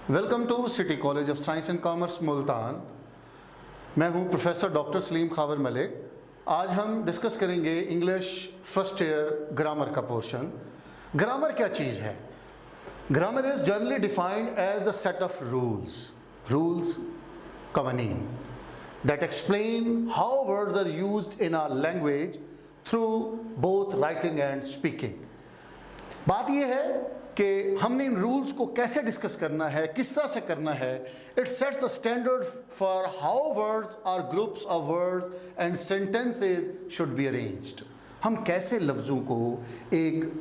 Welcome to city college of science and commerce Multan. मैं हूं professor doctor Saleem Khawar Malik. आज हम डिस्कस करेंगे इंग्लिश फर्स्ट ईयर ग्रामर का पोर्शन। ग्रामर क्या चीज़ है? Grammar is generally defined as the set of rules कवानीन that explain how words are used in our language through both writing and speaking। बात यह है कि हमने इन रूल्स को कैसे डिस्कस करना है, किस तरह से करना है। It sets the standard for how words और groups of words and sentences should be arranged. हम कैसे लफ्ज़ों को एक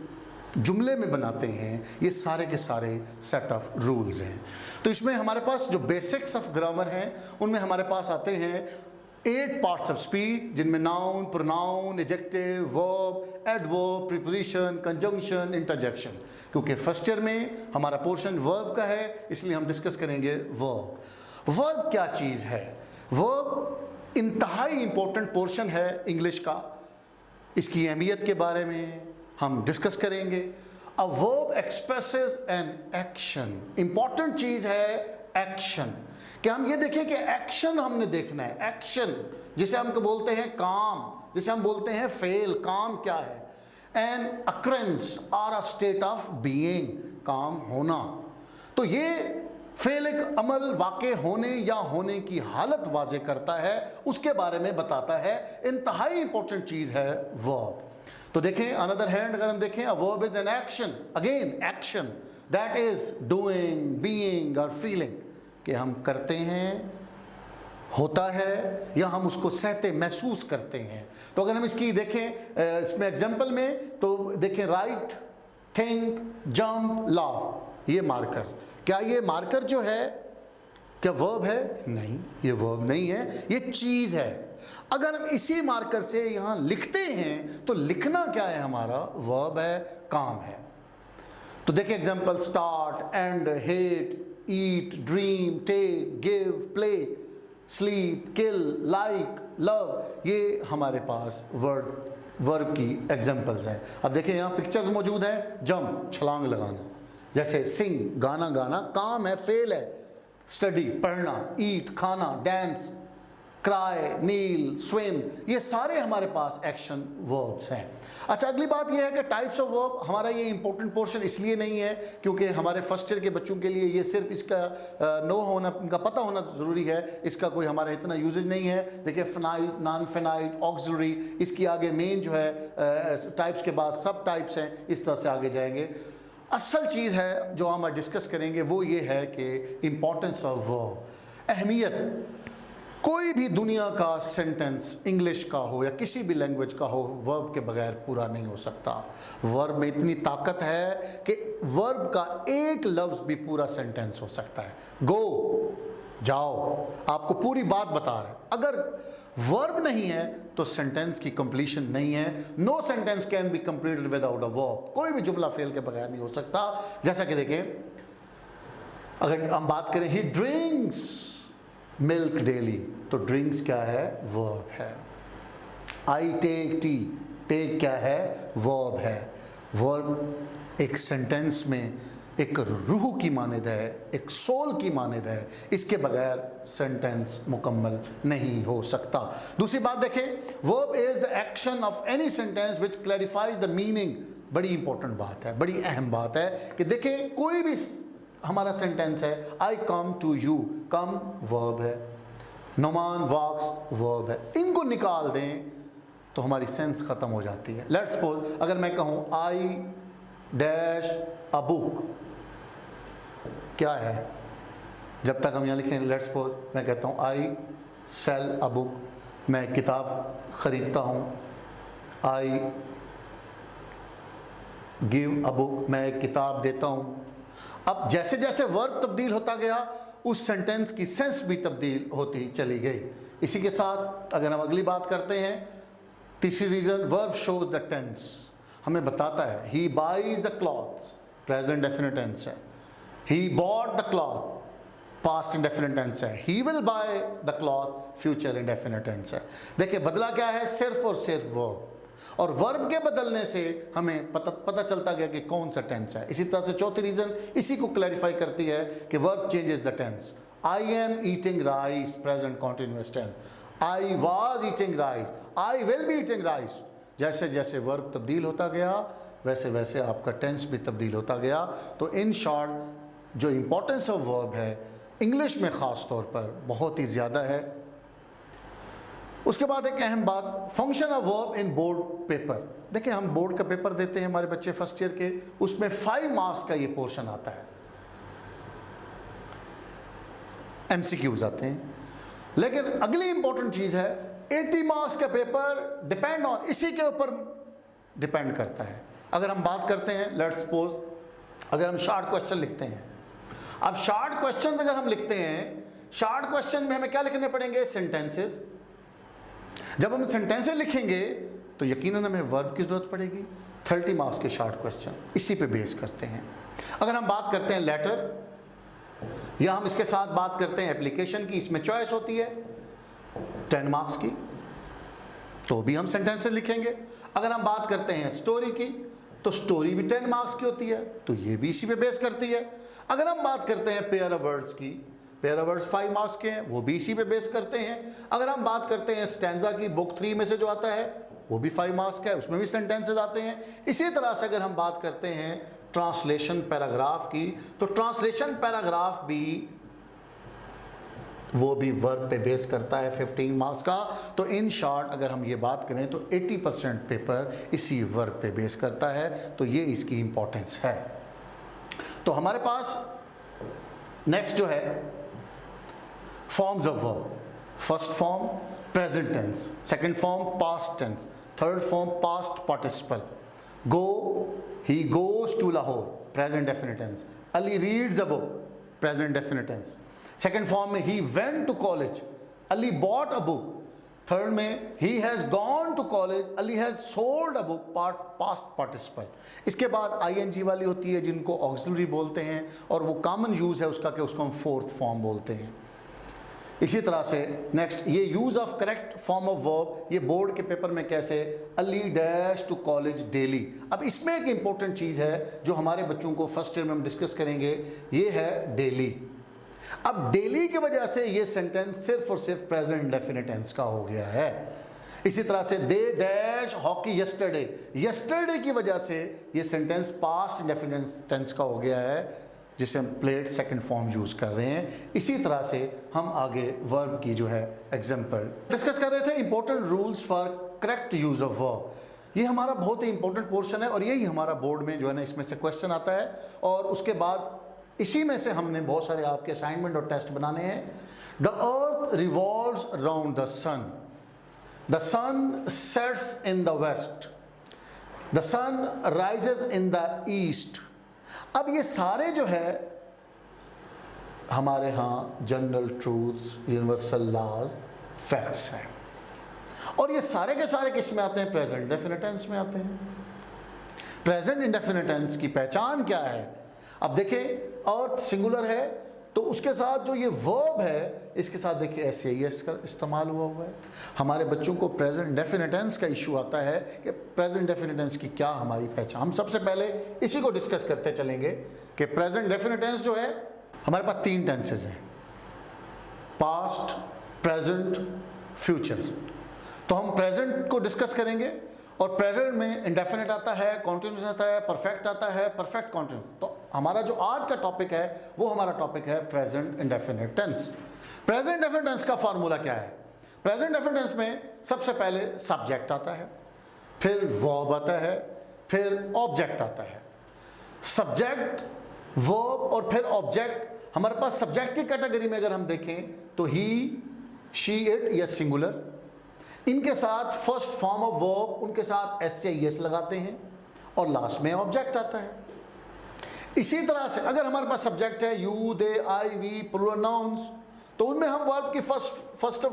जुमले में बनाते हैं, ये सारे के सारे सेट ऑफ रूल्स हैं। तो इसमें हमारे पास जो बेसिक्स ऑफ ग्रामर हैं उनमें हमारे पास आते हैं 8 पार्ट्स ऑफ स्पीच, जिनमें noun, pronoun, adjective, verb, adverb, preposition, conjunction, interjection. क्योंकि फर्स्ट ईयर में हमारा पोर्शन वर्ब का है, इसलिए हम डिस्कस करेंगे वर्ब। वर्ब क्या चीज़ है? वर्ब इंतहाई इंपॉर्टेंट पोर्शन है इंग्लिश का। इसकी अहमियत के बारे में हम डिस्कस करेंगे। A verb expresses an action. Important चीज़ है एक्शन। कि हम ये देखें कि एक्शन हमने देखना है। एक्शन जिसे हम बोलते हैं काम, जिसे हम बोलते हैं फेल। काम क्या है? एन अक्रेंस और अ स्टेट ऑफ बीइंग, काम होना। तो ये फेल एक अमल वाक़े होने या होने की हालत वाज़े करता है, उसके बारे में बताता है। इंतहाई इंपॉर्टेंट चीज़ है वर्ब। तो देखें, अनदर हैंड अगर हम देखें, a verb is an action. Again action that is doing, being और फीलिंग, कि हम करते हैं, होता है, या हम उसको सहते महसूस करते हैं। तो अगर हम इसकी देखें इसमें एग्जांपल में, तो देखें राइट, थिंक, जंप, लाफ, ये मार्कर। क्या ये मार्कर जो है क्या वर्ब है? नहीं, ये वर्ब नहीं है, ये चीज़ है। अगर हम इसी मार्कर से यहाँ लिखते हैं तो लिखना क्या है हमारा? वर्ब है, काम है। तो देखिए example, start, end, hate, eat, dream, take, give, play, sleep, kill, like, love, ये हमारे पास वर्ब की एग्जांपल्स हैं। अब देखिए यहाँ पिक्चर्स मौजूद हैं। जंप, छलांग लगाना। जैसे सिंग, गाना गाना, काम है, फेल है। स्टडी, पढ़ना। ईट, खाना। डांस, क्राई, नील, स्विम, ये सारे हमारे पास एक्शन वर्ब्स हैं। अच्छा, अगली बात यह है कि टाइप्स ऑफ वर्ब। हमारा ये इंपॉर्टेंट पोर्शन इसलिए नहीं है क्योंकि हमारे फर्स्ट ईयर के बच्चों के लिए ये सिर्फ इसका नो होना, इनका पता होना ज़रूरी है। इसका कोई हमारा इतना यूजेज नहीं है। देखिए फिनाइट, नॉन फिनाइट, ऑक्सिलरी, इसकी आगे मेन जो है टाइप्स के बाद सब टाइप्स हैं, इस तरह से आगे जाएंगे। असल चीज़ है जो हम डिस्कस करेंगे वो ये है कि इम्पॉर्टेंस ऑफ वर्ब, अहमियत। कोई भी दुनिया का सेंटेंस इंग्लिश का हो या किसी भी लैंग्वेज का हो, वर्ब के बगैर पूरा नहीं हो सकता। वर्ब में इतनी ताकत है कि वर्ब का एक लफ्ज़ भी पूरा सेंटेंस हो सकता है। गो, जाओ, आपको पूरी बात बता रहा है। अगर वर्ब नहीं है तो सेंटेंस की कंप्लीशन नहीं है। No sentence can be completed without a verb. कोई भी जुमला फेल के बगैर नहीं हो सकता। जैसा कि देखें, अगर हम बात करें, ही ड्रिंक्स मिल्क डेली, तो ड्रिंक्स क्या है? वर्ब है। आई टेक टी, टेक क्या है? वर्ब है। वर्ब एक सेंटेंस में एक रूह की मानद है, एक सोल की मानद है। इसके बगैर सेंटेंस मुकम्मल नहीं हो सकता। दूसरी बात देखें, verb is the action of any sentence which clarifies the meaning. बड़ी इंपॉर्टेंट बात है, बड़ी अहम बात है कि देखें कोई भी हमारा सेंटेंस है, I come to you, come verb है, नोमान वॉक्स वर्ब है। इनको निकाल दें तो हमारी सेंस ख़त्म हो जाती है। लेट्स सपोज अगर मैं कहूँ आई डैश अ बुक, क्या है? जब तक हम यहाँ लिखें, लेट्स सपोज मैं कहता हूँ आई सेल अ बुक, मैं किताब ख़रीदता हूँ। आई गिव अ बुक, मैं एक किताब देता हूँ। अब जैसे जैसे वर्ब तब्दील होता गया, उस सेंटेंस की सेंस भी तब्दील होती चली गई। इसी के साथ अगर हम अगली बात करते हैं, तीसरी reason, verb shows the tense, हमें बताता है। He buys the clothes, present definite tense है। He bought the cloth, past indefinite tense है। He will buy the cloth, future indefinite tense है। देखिए बदला क्या है? सिर्फ और सिर्फ वर्ब। और वर्ब के बदलने से हमें पता चलता गया कि कौन सा टेंस है। इसी तरह से चौथी रीज़न इसी को क्लैरिफाई करती है कि verb changes the tense. I am eating rice, present continuous tense. I was eating rice, I will be eating rice. जैसे जैसे वर्ब तब्दील होता गया वैसे वैसे आपका टेंस भी तब्दील होता गया। तो इन शॉर्ट जो इम्पोर्टेंस ऑफ वर्ब है इंग्लिश में ख़ास तौर पर बहुत ही ज़्यादा है। उसके बाद एक अहम बात, function of verb in board paper. देखिए हम बोर्ड का पेपर देते हैं हमारे बच्चे फर्स्ट ईयर के, उसमें 5 मार्क्स का ये पोर्शन आता है, MCQs आते हैं। लेकिन अगली इंपॉर्टेंट चीज़ है 80 मार्क्स का पेपर डिपेंड ऑन, इसी के ऊपर डिपेंड करता है। अगर हम बात करते हैं, लेट्स सपोज अगर हम शॉर्ट क्वेश्चन लिखते हैं, अब शॉर्ट क्वेश्चन अगर हम लिखते हैं, शॉर्ट क्वेश्चन में हमें क्या लिखने पड़ेंगे? सेंटेंसेस। जब हम सेंटेंसेस लिखेंगे तो यकीनन हमें वर्ब की ज़रूरत पड़ेगी। 30 मार्क्स के शॉर्ट क्वेश्चन इसी पे बेस करते हैं। अगर हम बात करते हैं लेटर या हम इसके साथ बात करते हैं एप्लीकेशन की, इसमें चॉइस होती है 10 मार्क्स की, तो भी हम सेंटेंसेस लिखेंगे। अगर हम बात करते हैं स्टोरी की तो स्टोरी भी 10 मार्क्स की होती है, तो ये भी इसी पे बेस करती है। अगर हम बात करते हैं पेयर ऑफ वर्ड्स की, पेयर ऑफ वर्ड्स 5 मार्क्स के हैं, वो भी इसी पे बेस करते हैं। अगर हम बात करते हैं स्टैंजा की, बुक 3 में से जो आता है वो भी 5 मार्क्स का है, उसमें भी सेंटेंसेस आते हैं। इसी तरह से अगर हम बात करते हैं ट्रांसलेशन पैराग्राफ की, तो ट्रांसलेशन पैराग्राफ भी वो भी वर्ब पे बेस करता है 15 मार्क्स का। तो इन शॉर्ट अगर हम ये बात करें तो 80% पेपर इसी वर्ब पे बेस करता है। तो ये इसकी इंपॉर्टेंस है। तो हमारे पास नेक्स्ट जो है forms of verb. First form present tense, second form past tense, third form past participle. Go, he goes to Lahore, present definite tense. Ali reads a book, present definite tense. Second form में he went to college, Ali bought a book. Third में he has gone to college, Ali has sold a book, past participle. इसके बाद ING वाली होती है जिनको auxiliary बोलते हैं, और वो कॉमन यूज़ है उसका कि उसको हम फोर्थ फॉर्म बोलते हैं। इसी तरह से नेक्स्ट ये use of correct form of verb, ये बोर्ड के पेपर में कैसे, Ali dash to college daily. अब इसमें एक इंपॉर्टेंट चीज़ है जो हमारे बच्चों को फर्स्ट ईयर में हम डिस्कस करेंगे, ये है डेली। अब डेली की वजह से ये सेंटेंस सिर्फ और सिर्फ प्रेजेंट इंडेफिनिट टेंस का हो गया है। इसी तरह से they dash hockey yesterday, yesterday की वजह से ये सेंटेंस पास्ट इंडेफिनिट टेंस का हो गया है, जिसे हम प्लेड सेकंड फॉर्म यूज़ कर रहे हैं। इसी तरह से हम आगे वर्ब की जो है एग्जाम्पल डिस्कस कर रहे थे, important rules for correct use of verb. ये हमारा बहुत ही इंपॉर्टेंट पोर्शन है और यही हमारा बोर्ड में जो है ना इसमें से क्वेश्चन आता है, और उसके बाद इसी में से हमने बहुत सारे आपके असाइनमेंट और टेस्ट बनाने हैं। The earth revolves around the sun, the sun sets in the west, the sun rises in the east. अब ये सारे जो है हमारे यहाँ general truths, universal laws, facts हैं, और ये सारे के सारे किस में आते हैं? प्रेजेंट इंडेफिनिट टेंस में आते हैं। प्रेजेंट इंडेफिनिट टेंस की पहचान क्या है? अब देखें, अर्थ सिंगुलर है तो उसके साथ जो ये वर्ब है इसके साथ देखिए SAES का इस्तेमाल हुआ है। हमारे बच्चों को प्रेजेंट इंडेफिनिट टेंस का इशू आता है कि प्रेजेंट इंडेफिनिट टेंस की क्या हमारी पहचान। हम सबसे पहले इसी को डिस्कस करते चलेंगे कि प्रेजेंट इंडेफिनिट टेंस जो है हमारे पास 3 टेंसेज हैं, पास्ट, प्रेजेंट, फ्यूचर। तो हम प्रेजेंट को डिस्कस करेंगे, और प्रेजेंट में इंडेफिनिट आता है, कॉन्टिन्यूस आता है, परफेक्ट आता है, परफेक्ट कॉन्टिन्यूस। तो हमारा जो आज का टॉपिक है वो हमारा टॉपिक है present indefinite tense. Present indefinite tense का फार्मूला क्या है? प्रेजेंट इंडेफिनिट टेंस में सबसे पहले सब्जेक्ट आता है, फिर वर्ब आता है, फिर ऑब्जेक्ट आता है। सब्जेक्ट, वर्ब और फिर ऑब्जेक्ट। हमारे पास सब्जेक्ट की कैटेगरी में अगर हम देखें तो ही, शी, इट या सिंगुलर, इनके साथ फर्स्ट फॉर्म ऑफ वर्ब, उनके साथ SAES लगाते हैं, और लास्ट में ऑब्जेक्ट आता है। इसी तरह से अगर हमारे पास सब्जेक्ट है you, they, I, we, plural nouns, तो उनमें हम वर्ब की फर्स्ट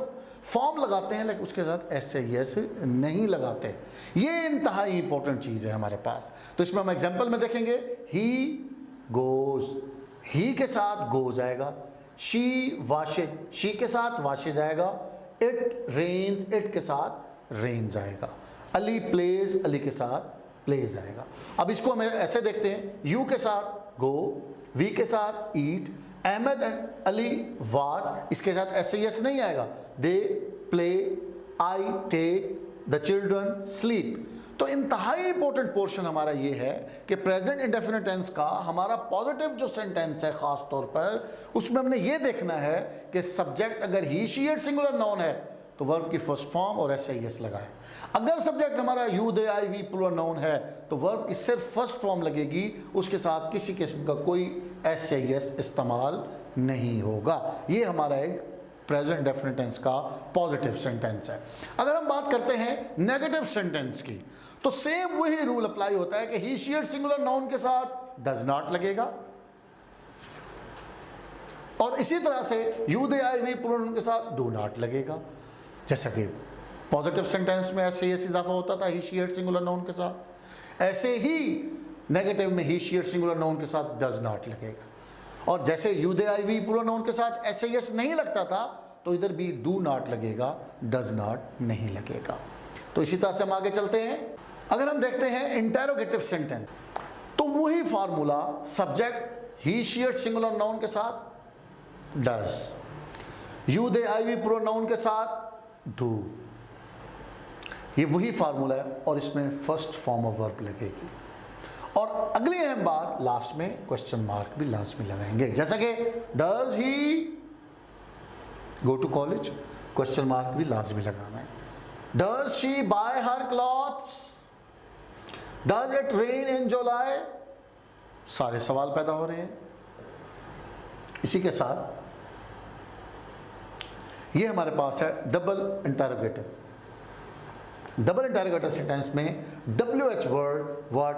फॉर्म लगाते हैं, लेकिन उसके साथ SAES नहीं लगाते। ये इंतहाई इंपॉर्टेंट चीज़ है हमारे पास। तो इसमें हम एग्जाम्पल में देखेंगे, ही गोज, ही के साथ गोज आएगा, शी वाशेज, शी के साथ वाशेज आएगा, इट रेन्स, इट के साथ रेन्स आएगा। अली प्लेज, अली के साथ प्लेज आएगा। अब इसको हम ऐसे देखते हैं, यू के साथ गो, वी के साथ eat, Ahmad and Ali watch, इसके साथ एस नहीं आएगा। They play, I take, the children sleep. तो इंतहाई इंपॉर्टेंट पोर्शन हमारा ये है कि प्रेजेंट इंडेफिनिट टेंस का हमारा पॉजिटिव जो सेंटेंस है खास तौर पर, उसमें हमने ये देखना है कि सब्जेक्ट अगर he she it singular noun है तो वर्ब की फर्स्ट फॉर्म और एस लगाए। अगर सब्जेक्ट हमारा you they I we plural noun है तो वर्ब की सिर्फ फर्स्ट फॉर्म लगेगी, उसके साथ किसी किस्म का कोई एस इस्तेमाल नहीं होगा। ये हमारा एक प्रेजेंट डेफिनेट टेंस का पॉजिटिव सेंटेंस है। अगर हम बात करते हैं नेगेटिव सेंटेंस की, तो सेम वही रूल अप्लाई होता है कि he she it singular noun के साथ डज नॉट लगेगा, और इसी तरह से you they I we plural noun के साथ डू नॉट लगेगा। जैसा कि पॉजिटिव सेंटेंस में ऐसे इजाफा होता था he she it singular noun के साथ, ऐसे ही नेगेटिव में he she it singular noun के साथ डज नॉट लगेगा। और जैसे you they I we plural noun के साथ एस नहीं लगता था, तो इधर भी डू नॉट लगेगा, डज नॉट नहीं लगेगा। तो इसी तरह से हम आगे चलते हैं। अगर हम देखते हैं इंटेरोगेटिव सेंटेंस, तो वही formula, subject he she it singular noun के साथ does, you they I we plural noun के साथ डू, ये वही फार्मूला है और इसमें फर्स्ट फॉर्म ऑफ वर्ब लगेगी। और अगली अहम बात, लास्ट में क्वेश्चन मार्क भी लास्ट में लगाएंगे। जैसा कि does he go to college, question mark भी लास्ट में लगाना है। Does she buy her clothes, does it rain in July, सारे सवाल पैदा हो रहे हैं। इसी के साथ ये हमारे पास है double interrogative. Double interrogative sentence में WH word, what,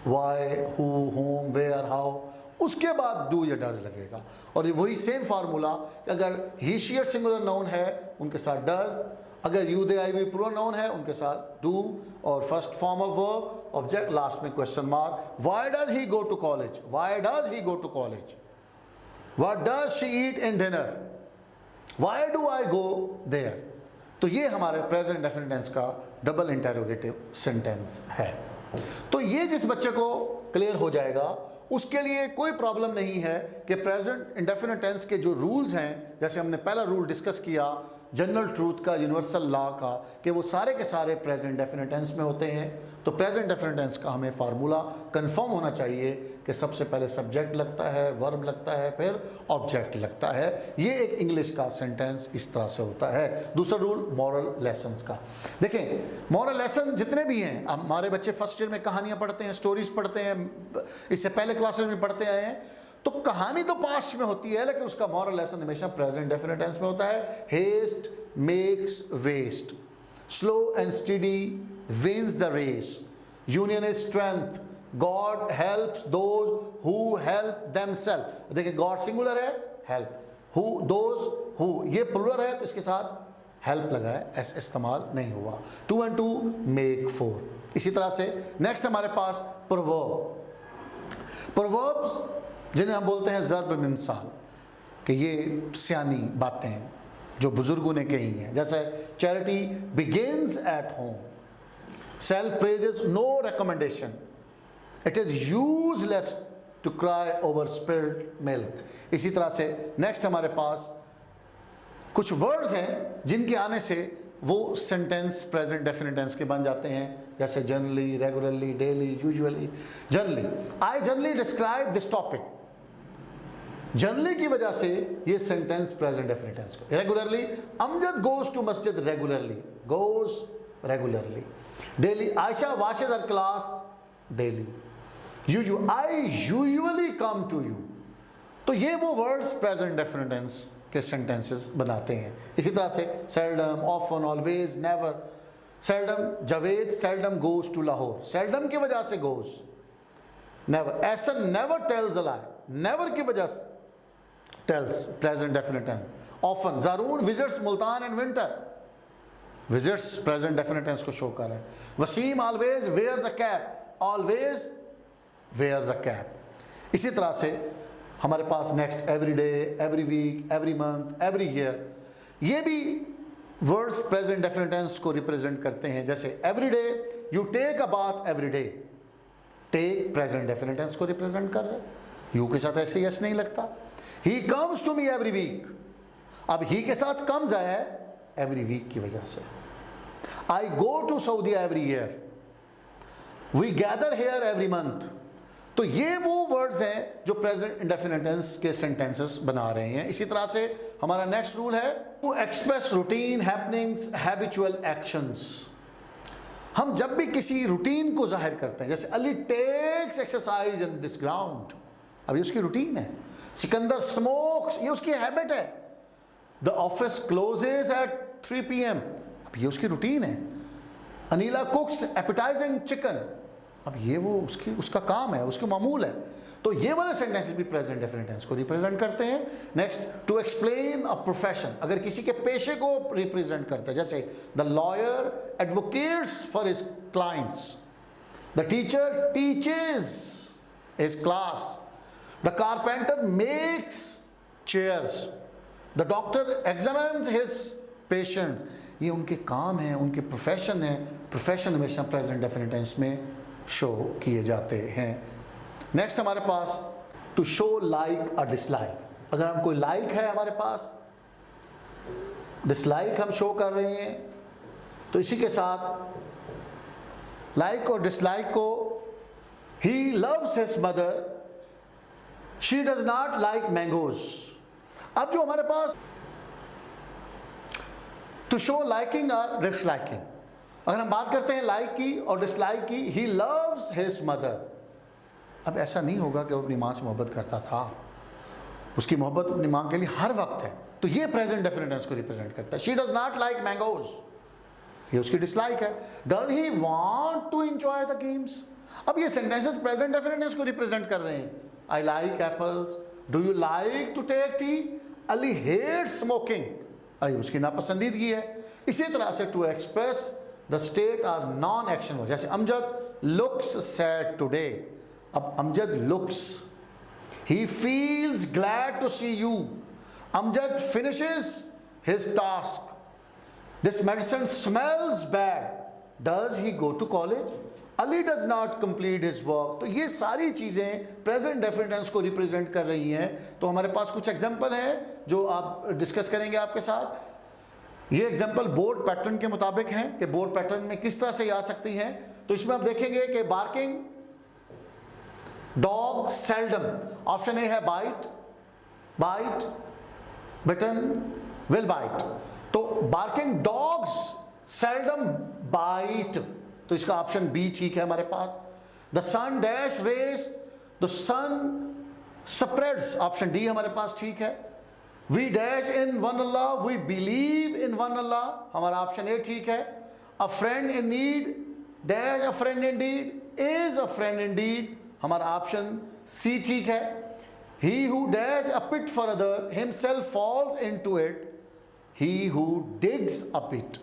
why, who, whom, where, how, उसके बाद डू या डज लगेगा। और ये वही सेम फार्मूला, अगर he she it singular noun है उनके साथ डज, अगर you they I we plural noun है उनके साथ डू, और first form of verb, object, last में question mark. Why does he go to college, why does he go to college, what does she eat in dinner, why do I go there. तो ये हमारे present definite tense का double interrogative sentence है। तो ये जिस बच्चे को क्लियर हो जाएगा उसके लिए कोई प्रॉब्लम नहीं है कि प्रेजेंट इंडेफिनिट टेंस के जो रूल्स हैं, जैसे हमने पहला रूल डिस्कस किया जनरल ट्रूथ का, यूनिवर्सल लॉ का, कि वो सारे के सारे प्रेजेंट डेफिनिट टेंस में होते हैं। तो प्रेजेंट डेफिनिट टेंस का हमें फार्मूला कंफर्म होना चाहिए कि सबसे पहले सब्जेक्ट लगता है, वर्ब लगता है, फिर ऑब्जेक्ट लगता है। ये एक इंग्लिश का सेंटेंस इस तरह से होता है। दूसरा रूल मॉरल लेसन्स का, देखें मॉरल लेसन जितने भी हैं, हमारे बच्चे फर्स्ट ईयर में कहानियाँ पढ़ते हैं, स्टोरीज पढ़ते हैं, इससे पहले क्लासेस में पढ़ते आए हैं, तो कहानी तो पास्ट में होती है लेकिन उसका मॉरल लेसन हमेशा प्रेजेंट डेफिनिट टेंस में होता है। Haste makes waste, slow and steady wins the race, union is strength, God helps those who help themself. देखिए गॉड सिंगुलर है, हेल्प, हु, दोज, हु, ये प्लूरल है तो इसके साथ हेल्प लगा है, एस इस्तेमाल नहीं हुआ। 2 and 2 मेक 4। इसी तरह से नेक्स्ट हमारे पास प्रोवर्ब। प्रोवर्ब्स जिन्हें हम बोलते हैं ज़र्ब मिमसाल, कि ये सियानी बातें जो बुजुर्गों ने कही हैं, जैसे charity begins at home, self praise is no recommendation, it is useless to cry over spilled milk. इसी तरह से नेक्स्ट हमारे पास कुछ वर्ड्स हैं जिनके आने से वो सेंटेंस प्रेजेंट डेफिनेट टेंस के बन जाते हैं, जैसे generally, regularly, daily, usually. Generally, I generally describe this topic, generally की वजह से ये सेंटेंस प्रेजेंट डेफिनेट टेंस को। Regularly, Amjad goes to masjid regularly, goes regularly. Daily, Ayesha washes her class daily. I usually come to you. तो ये वो words present definite tense के sentences बनाते हैं। इसी तरह से seldom, often, always, never. Seldom, Javed seldom goes to Lahore, seldom की वजह से goes. Never, Ehsan never tells a lie, never की वजह से tells, present definite tense. Often, जारून visits Multan and winter, visits present definite tense को शो कर रहा है। Waseem always wears a cap, always wears a cap. इसी तरह से हमारे पास next every day, every week, every month, every year, ये भी वर्ड्स प्रेजेंट डेफिनेट टेंस को रिप्रेजेंट करते हैं, जैसे everyday, you take a bath everyday, टेक प्रेजेंट डेफिनेट टेंस को रिप्रेजेंट कर रहे हैं, यू के साथ ऐसे यस नहीं लगता। He comes to me every week, अब ही के साथ कम्स आया है एवरी वीक की वजह से। I go to Saudi every year, we gather here every month. तो ये वो वर्ड्स हैं जो प्रेजेंट इंडेफिनिट टेंस के सेंटेंसेस बना रहे हैं। इसी तरह से हमारा नेक्स्ट रूल है to express routine happenings habitual actions. हम जब भी किसी रूटीन को जाहिर करते हैं, जैसे Ali takes exercise in this ground, अब ये उसकी रूटीन है। सिकंदर स्मोक्स, ये उसकी हैबिट है। The office closes at 3 PM, अब ये उसकी रूटीन है। अनीला कुक्स एपेटाइजिंग चिकन, अब ये वो उसका काम है, उसकी मामूल है। तो ये वाले सेंटेंसेस भी प्रेजेंट डेफिनेट टेंस को रिप्रेजेंट करते हैं। Next, to explain a profession, अगर किसी के पेशे को रिप्रेजेंट करते हैं, जैसे the lawyer advocates for his clients, the teacher teaches his class, the carpenter makes chairs, the doctor examines his patients. ये उनके काम हैं, उनके प्रोफेशन है। प्रोफेशन हमेशा प्रेजेंट डेफिनेट टेंस में शो किए जाते हैं। नेक्स्ट हमारे पास to show like a dislike, अगर हम कोई लाइक है हमारे पास, डिसलाइक हम शो कर रहे हैं, तो इसी के साथ लाइक और डिसलाइक को, he loves his mother, she does not like mangoes. अब जो हमारे पास टू शो लाइकिंग और डिसलाइकिंग, अगर हम बात करते हैं लाइक की और डिसलाइक की, ही लव्स हिज मदर, अब ऐसा नहीं होगा कि वो अपनी माँ से मोहब्बत करता था, उसकी मोहब्बत अपनी माँ के लिए हर वक्त है, तो ये प्रेजेंट डेफिनेट टेंस को रिप्रेजेंट करता है। She does not like mangoes, ये उसकी डिसलाइक है। Does he want to enjoy the games, अब ये सेंटेंसेस प्रेजेंट डेफिनेट टेंस को रिप्रेजेंट कर रहे हैं। I like apples, do you like to take tea, Ali hate smoking, Ali उसकी नापसंदीदगी है। इसी तरह से to express the state or non action word, जैसे अमजद लुक्स सैड टुडे, अब Amjad looks, he feels glad to see you, Amjad finishes his task, this medicine smells bad, does he go to college, Ali does not complete his work. तो ये सारी चीज़ें present definite tense को represent कर रही हैं। तो हमारे पास कुछ एग्जाम्पल हैं जो आप डिस्कस करेंगे आपके साथ। ये एग्जाम्पल बोर्ड पैटर्न के मुताबिक हैं कि बोर्ड पैटर्न में किस तरह से आ सकती हैं। तो इसमें आप देखेंगे कि barking, dog seldom, option A है bite, bite, bitten, will bite. तो बार्किंग डॉग्स सेल्डम बाइट, तो इसका ऑप्शन बी ठीक है हमारे पास। The sun dash rays, the sun spreads, option D हमारे पास ठीक है। We dash in one Allah, we believe in one Allah, हमारा ऑप्शन ए ठीक है। A friend in need dash a friend in deed is a friend in deed, हमारा option C ठीक है। He who dash a pit for other himself falls into it, he who digs a pit,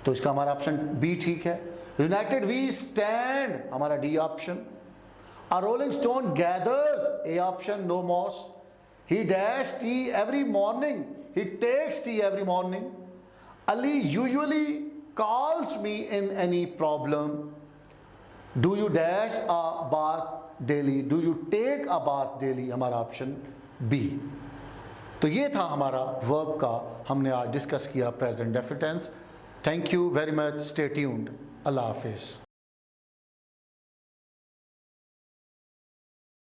तो इसका हमारा option B ठीक है। United we stand, हमारा D option. A rolling stone gathers, A option no moss. He dash tea every morning, he takes tea every morning. Ali usually calls me in any problem. Do you dash a bath daily, do you take a bath daily, हमारा option B. तो ये था हमारा verb का, हमने आज discuss किया present definite tense. Thank you very much, stay tuned, अल्लाह हाफिज़।